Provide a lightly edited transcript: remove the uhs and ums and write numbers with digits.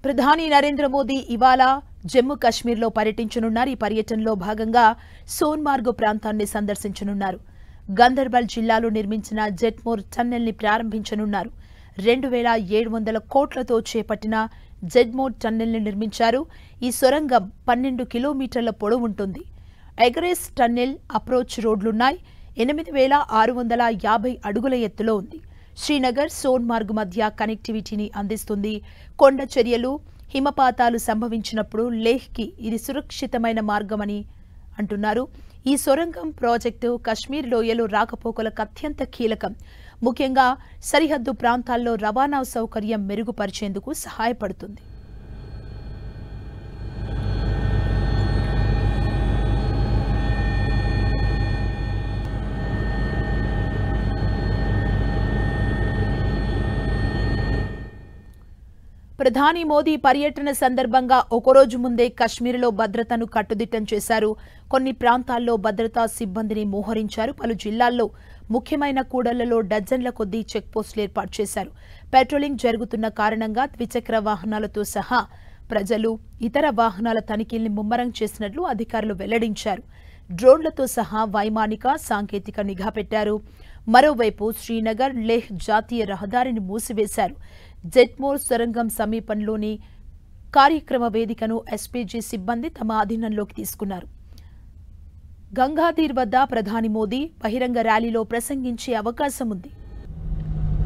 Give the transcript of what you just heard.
ప్రధాని నరేంద్ర మోదీ ఇవాళ జమ్మూ కాశ్మీర్లో పర్యటించనున్నారు. ఈ పర్యటనలో భాగంగా సోన్మార్గ్ ప్రాంతాన్ని సందర్శించనున్నారు. గందర్బల్ జిల్లాలో నిర్మించిన జెట్మోర్ టన్నెల్ని ప్రారంభించనున్నారు. 2700 కోట్లతో చేపట్టిన జెట్మోర్ టన్నెల్ని నిర్మించారు. ఈ సొరంగం 12 కిలోమీటర్ల పొడవుంటుంది. ఎగరెస్ టన్నెల్ అప్రోచ్ రోడ్లున్నాయి. 8650 అడుగుల ఎత్తులో ఉంది. శ్రీనగర్ సోన్మార్గ్ మధ్య కనెక్టివిటీని అందిస్తుంది. కొండ చర్యలు, హిమపాతాలు సంభవించినప్పుడు లేహ్కి ఇది సురక్షితమైన మార్గమని అంటున్నారు. ఈ సొరంగం ప్రాజెక్టు కశ్మీర్ లోయలో రాకపోకలకు అత్యంత కీలకం. ముఖ్యంగా సరిహద్దు ప్రాంతాల్లో రవాణా సౌకర్యం మెరుగుపరిచేందుకు సహాయపడుతుంది. ప్రధాని మోదీ పర్యటన సందర్భంగా ఒకరోజు ముందే కశ్మీర్లో భద్రతను కట్టుదిట్టం చేశారు. కొన్ని ప్రాంతాల్లో భద్రతా సిబ్బందిని మోహరించారు. పలు జిల్లాల్లో ముఖ్యమైన కూడళ్లలో డజన్ల కొద్దీ చెక్పోస్టులు ఏర్పాటు చేశారు. పెట్రోలింగ్ జరుగుతున్న కారణంగా ద్విచక్ర వాహనాలతో సహా ప్రజలు, ఇతర వాహనాల తనిఖీల్ని ముమ్మరం చేసినట్లు అధికారులు వెల్లడించారు. డ్రోన్లతో సహా వైమానిక, సాంకేతిక నిఘా పెట్టారు. మరోవైపు శ్రీనగర్ లేహ్ జాతీయ రహదారిని మూసివేశారు. జెట్మోర్ సొరంగం సమీపంలోని కార్యక్రమ వేదికను ఎస్పీజీ సిబ్బంది తమ అధీనంలోకి తీసుకున్నారు. గంగాధీర్ వద్ద ప్రధాని మోదీ బహిరంగ ర్యాలీలో ప్రసంగించే అవకాశం ఉంది.